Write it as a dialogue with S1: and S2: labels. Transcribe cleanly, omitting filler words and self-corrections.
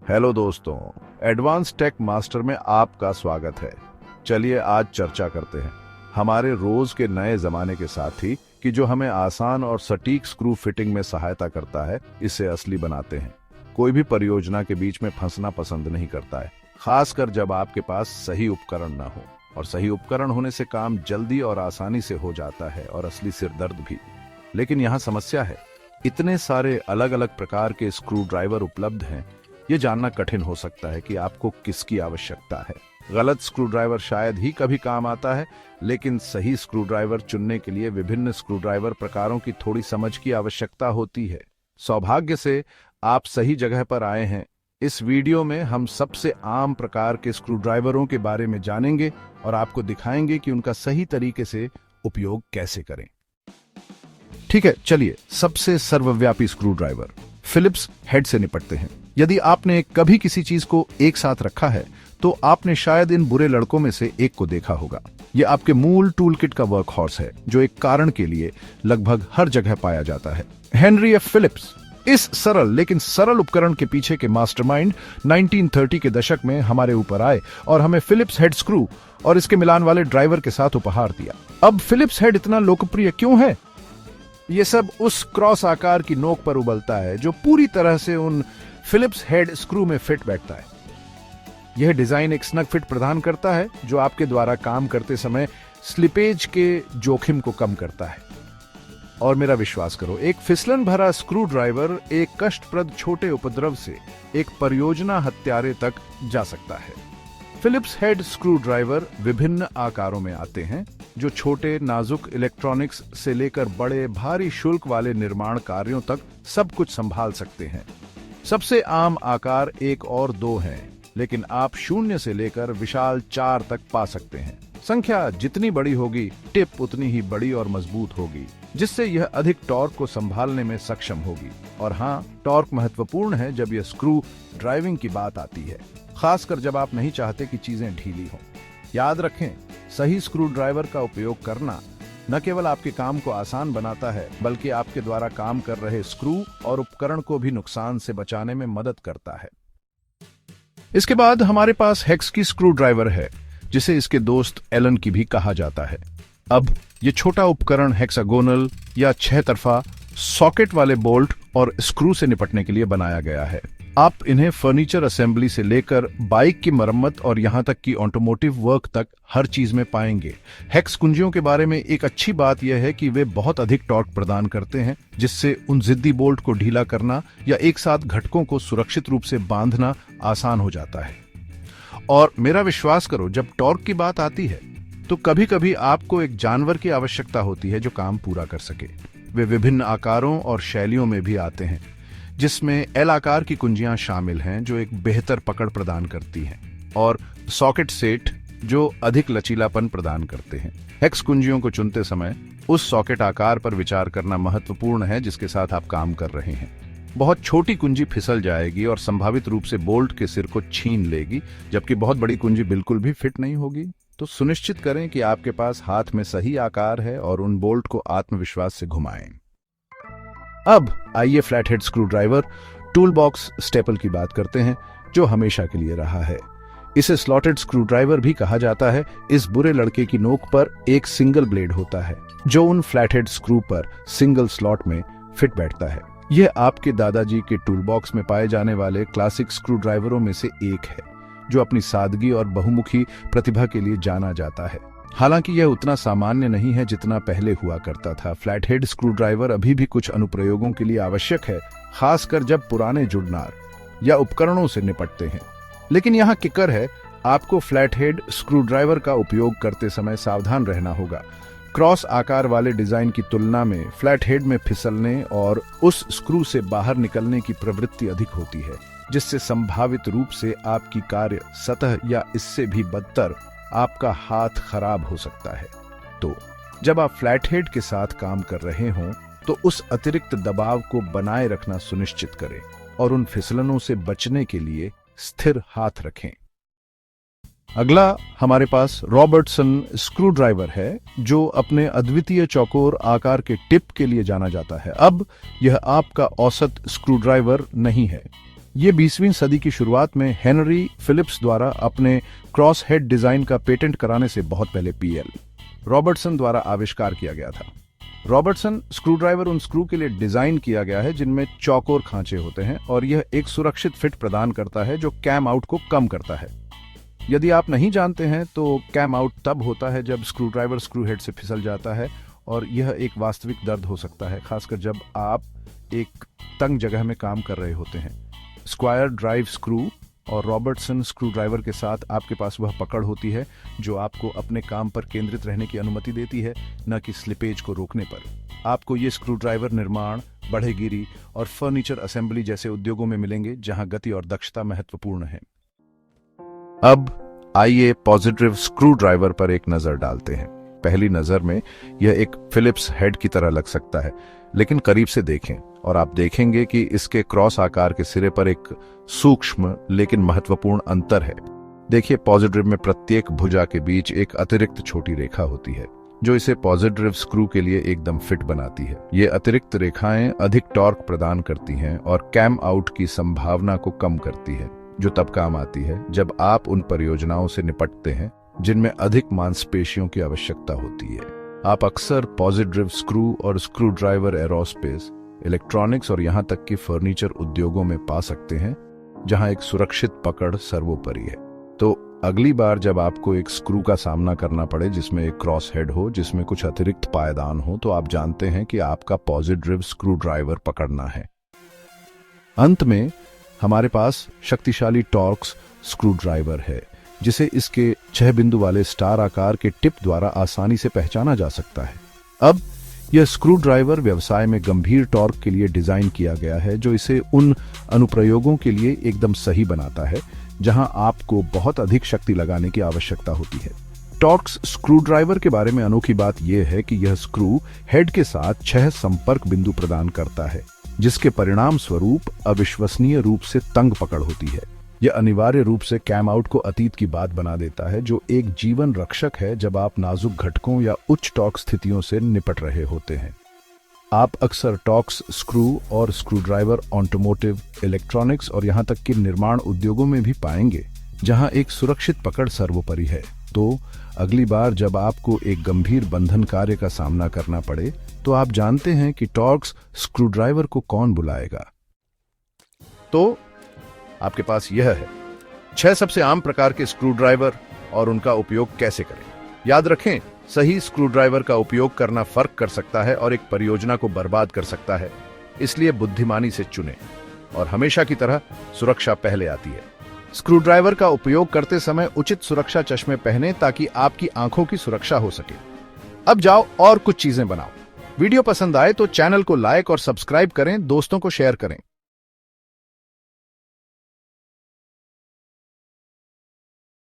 S1: Hello दोस्तों, advance tech master में आपका स्वागत है। चलिए आज चर्चा करते हैं हमारे रोज के नए जमाने के साथी कि जो हमें आसान और सटीक स्क्रू फिटिंग में सहायता करता है, इसे असली बनाते हैं। कोई भी परियोजना के बीच में फंसना पसंद नहीं करता है, खासकर जब आपके पास सही उपकरण न हो। और सही उपकरण होने से काम जल्दी और आसानी से हो जाता है और असली सिरदर्द भी। लेकिन यहाँ समस्या है, इतने सारे अलग अलग प्रकार के स्क्रू ड्राइवर उपलब्ध हैं, ये जानना कठिन हो सकता है कि आपको किसकी आवश्यकता है। गलत स्क्रू ड्राइवर शायद ही कभी काम आता है, लेकिन सही स्क्रू ड्राइवर चुनने के लिए विभिन्न स्क्रू ड्राइवर प्रकारों की थोड़ी समझ की आवश्यकता होती है। सौभाग्य से आप सही जगह पर आए हैं। इस वीडियो में हम सबसे आम प्रकार के स्क्रू ड्राइवरों के बारे में जानेंगे और आपको दिखाएंगे कि उनका सही तरीके से उपयोग कैसे करें। ठीक है, चलिए सबसे सर्वव्यापी स्क्रू ड्राइवर फिलिप्स हेड से निपटते हैं। यदि आपने कभी किसी चीज को एक साथ रखा है तो आपने शायद इन बुरे लड़कों में से एक को देखा होगा। यह आपके मूल टूल किट का वर्क हॉर्स है, जो एक कारण के लिए लगभग हर जगह पाया जाता है। हेनरी एफ फिलिप्स इस सरल लेकिन सरल उपकरण के पीछे के मास्टरमाइंड 1930 के दशक में हमारे ऊपर आए और हमें फिलिप्स हेड स्क्रू और इसके मिलान वाले ड्राइवर के साथ उपहार दिया। अब फिलिप्स हेड इतना लोकप्रिय क्यों है? यह सब उस क्रॉस आकार की नोक पर उबलता है जो पूरी तरह से उन फिलिप्स हेड स्क्रू में फिट बैठता है। यह डिजाइन एक स्नग फिट प्रदान करता है जो आपके द्वारा काम करते समय स्लिपेज के जोखिम को कम करता है। और मेरा विश्वास करो, एक फिसलन भरा स्क्रू ड्राइवर एक कष्टप्रद छोटे उपद्रव से एक परियोजना हत्यारे तक जा सकता है। फिलिप्स हेड स्क्रू ड्राइवर विभिन्न आकारों में आते हैं, जो छोटे नाजुक इलेक्ट्रॉनिक्स से लेकर बड़े भारी शुल्क वाले निर्माण कार्यों तक सब कुछ संभाल सकते हैं। सबसे आम आकार 1 और 2 हैं, लेकिन आप 0 से लेकर विशाल 4 तक पा सकते हैं। संख्या जितनी बड़ी होगी, टिप उतनी ही बड़ी और मजबूत होगी, जिससे यह अधिक टॉर्क को संभालने में सक्षम होगी। और हाँ, टॉर्क महत्वपूर्ण है जब यह स्क्रू ड्राइविंग की बात आती है, खासकर जब आप नहीं चाहते कि चीजें ढीली हों। याद रखें, सही स्क्रू ड्राइवर का उपयोग करना न केवल आपके काम को आसान बनाता है, बल्कि आपके द्वारा काम कर रहे स्क्रू और उपकरण को भी नुकसान से बचाने में मदद करता है। इसके बाद हमारे पास हेक्स की स्क्रू ड्राइवर है, जिसे इसके दोस्त एलन की भी कहा जाता है। अब ये छोटा उपकरण हेक्सागोनल या 6 तरफा सॉकेट वाले बोल्ट और स्क्रू से निपटने के लिए बनाया गया है। आप इन्हें फर्नीचर असेंबली से लेकर बाइक की मरम्मत और यहां तक कि ऑटोमोटिव वर्क तक हर चीज में पाएंगे। हेक्स कुंजियों के बारे में एक अच्छी बात यह है कि वे बहुत अधिक टॉर्क प्रदान करते हैं, जिससे उन जिद्दी बोल्ट को ढीला करना या एक साथ घटकों को सुरक्षित रूप से बांधना आसान हो जाता है। और मेरा विश्वास करो, जब टॉर्क की बात आती है तो कभी कभी आपको एक जानवर की आवश्यकता होती है जो काम पूरा कर सके। वे विभिन्न आकारों और शैलियों में भी आते हैं, जिसमें एल आकार की कुंजियां शामिल हैं जो एक बेहतर पकड़ प्रदान करती हैं, और सॉकेट सेट जो अधिक लचीलापन प्रदान करते हैं। हेक्स कुंजियों को चुनते समय उस सॉकेट आकार पर विचार करना महत्वपूर्ण है जिसके साथ आप काम कर रहे हैं। बहुत छोटी कुंजी फिसल जाएगी और संभावित रूप से बोल्ट के सिर को छीन लेगी, जबकि बहुत बड़ी कुंजी बिल्कुल भी फिट नहीं होगी। तो सुनिश्चित करें कि आपके पास हाथ में सही आकार है और उन बोल्ट को आत्मविश्वास से घुमाएं। अब आइए flat head screw driver tool box staple की बात करते हैं, जो हमेशा के लिए रहा है। इसे स्लॉटेड स्क्रू ड्राइवर भी कहा जाता है। इस बुरे लड़के की नोक पर एक सिंगल ब्लेड होता है, जो उन फ्लैट हेड स्क्रू पर सिंगल स्लॉट में फिट बैठता है। यह आपके दादाजी के टूल बॉक्स में पाए जाने वाले क्लासिक स्क्रू ड्राइवरों में से एक है, जो अपनी सादगी और बहुमुखी प्रतिभा के लिए जाना जाता है। हालांकि यह उतना सामान्य नहीं है जितना पहले हुआ करता था। फ्लैट हेड स्क्रू ड्राइवर अभी भी कुछ अनुप्रयोगों के लिए आवश्यक है, खासकर जब पुराने जुड़नार या उपकरणों से निपटते हैं। लेकिन यहाँ किकर है, आपको फ्लैट हेड स्क्रू ड्राइवर का उपयोग करते समय सावधान रहना होगा। क्रॉस आकार वाले डिजाइन की तुलना में फ्लैट हेड में फिसलने और उस स्क्रू से बाहर निकलने की प्रवृत्ति अधिक होती है, जिससे संभावित रूप से आपकी कार्य सतह या इससे भी बदतर आपका हाथ खराब हो सकता है। तो जब आप फ्लैट हेड के साथ काम कर रहे हों तो उस अतिरिक्त दबाव को बनाए रखना सुनिश्चित करें और उन फिसलनों से बचने के लिए स्थिर हाथ रखें। अगला हमारे पास रॉबर्टसन स्क्रू ड्राइवर है, जो अपने अद्वितीय चौकोर आकार के टिप के लिए जाना जाता है। अब यह आपका औसत स्क्रू ड्राइवर नहीं है, ये 20वीं सदी की शुरुआत में हेनरी फिलिप्स द्वारा अपने क्रॉस हेड डिजाइन का पेटेंट कराने से बहुत पहले पीएल रॉबर्टसन द्वारा आविष्कार किया गया था। रॉबर्टसन स्क्रूड्राइवर उन स्क्रू के लिए डिजाइन किया गया है जिनमें चौकोर खांचे होते हैं और यह एक सुरक्षित फिट प्रदान करता है जो कैम आउट को कम करता है। यदि आप नहीं जानते हैं तो कैम आउट तब होता है जब स्क्रूड्राइवर स्क्रू हेड से फिसल जाता है और यह एक वास्तविक दर्द हो सकता है, खासकर जब आप एक तंग जगह में काम कर रहे होते हैं। स्क्वायर ड्राइव स्क्रू और रॉबर्टसन स्क्रूड्राइवर के साथ आपके पास वह पकड़ होती है जो आपको अपने काम पर केंद्रित रहने की अनुमति देती है, न कि स्लिपेज को रोकने पर। आपको ये स्क्रूड्राइवर निर्माण, बढ़ईगिरी और फर्नीचर असेंबली जैसे उद्योगों में मिलेंगे जहां गति और दक्षता महत्वपूर्ण है। अब आइए पॉजिटिव स्क्रूड्राइवर पर एक नजर डालते हैं। पहली नजर में यह एक फिलिप्स हेड की तरह लग सकता है, लेकिन करीब से देखें और आप देखेंगे कि इसके क्रॉस आकार के सिरे पर एक सूक्ष्म लेकिन महत्वपूर्ण अंतर है। देखिए, पॉजिटिव में प्रत्येक भुजा के बीच एक अतिरिक्त छोटी रेखा होती है जो इसे पॉजिटिव स्क्रू के लिए एकदम फिट बनाती है। ये अतिरिक्त रेखाएं अधिक टॉर्क प्रदान करती हैं और कैम आउट की संभावना को कम करती है, जो तब काम आती है जब आप उन परियोजनाओं से निपटते हैं जिनमें अधिक मांसपेशियों की आवश्यकता होती है। आप अक्सर पॉजिटिव स्क्रू और स्क्रू ड्राइवर एरोस्पेस, इलेक्ट्रॉनिक्स और यहां तक कि फर्नीचर उद्योगों में पा सकते हैं, जहां एक सुरक्षित पकड़ सर्वोपरि है। तो अगली बार जब आपको एक स्क्रू का सामना करना पड़े जिसमें एक क्रॉस हेड हो, जिसमें कुछ अतिरिक्त पायदान हो, तो आप जानते हैं कि आपका पॉजिटिव स्क्रू ड्राइवर पकड़ना है। अंत में हमारे पास शक्तिशाली टॉर्क्स स्क्रू ड्राइवर है, जिसे इसके 6 बिंदु वाले स्टार आकार के टिप द्वारा आसानी से पहचाना जा सकता है। अब यह स्क्रू ड्राइवर व्यवसाय में गंभीर टॉर्क के लिए डिजाइन किया गया है, जो इसे उन अनुप्रयोगों के लिए एकदम सही बनाता है जहां आपको बहुत अधिक शक्ति लगाने की आवश्यकता होती है। टॉर्क्स स्क्रू ड्राइवर के बारे में अनोखी बात यह है कि यह स्क्रू हेड के साथ 6 संपर्क बिंदु प्रदान करता है, जिसके परिणाम स्वरूप अविश्वसनीय रूप से तंग पकड़ होती है। यह अनिवार्य रूप से कैम आउट को अतीत की बात बना देता है, जो एक जीवन रक्षक है जब आप नाजुक घटकों या उच्च टॉर्क स्थितियों से निपट रहे होते हैं। आप अक्सर टॉर्क्स स्क्रू और स्क्रू ड्राइवर ऑटोमोटिव, इलेक्ट्रॉनिक्स और यहां तक कि निर्माण उद्योगों में भी पाएंगे, जहां एक सुरक्षित पकड़ सर्वोपरि है। तो अगली बार जब आपको एक गंभीर बंधन कार्य का सामना करना पड़े, तो आप जानते हैं कि टॉर्क्स स्क्रू ड्राइवर को कौन बुलाएगा। तो आपके पास यह है 6 सबसे आम प्रकार के स्क्रू ड्राइवर और उनका उपयोग कैसे करें। याद रखें, सही स्क्रू ड्राइवर का उपयोग करना फर्क कर सकता है और एक परियोजना को बर्बाद कर सकता है, इसलिए बुद्धिमानी से चुनें और हमेशा की तरह सुरक्षा पहले आती है। स्क्रू ड्राइवर का उपयोग करते समय उचित सुरक्षा चश्मे पहनें ताकि आपकी आंखों की सुरक्षा हो सके। अब जाओ और कुछ चीजें बनाओ। वीडियो पसंद आए तो चैनल को लाइक और सब्सक्राइब करें, दोस्तों को शेयर करें।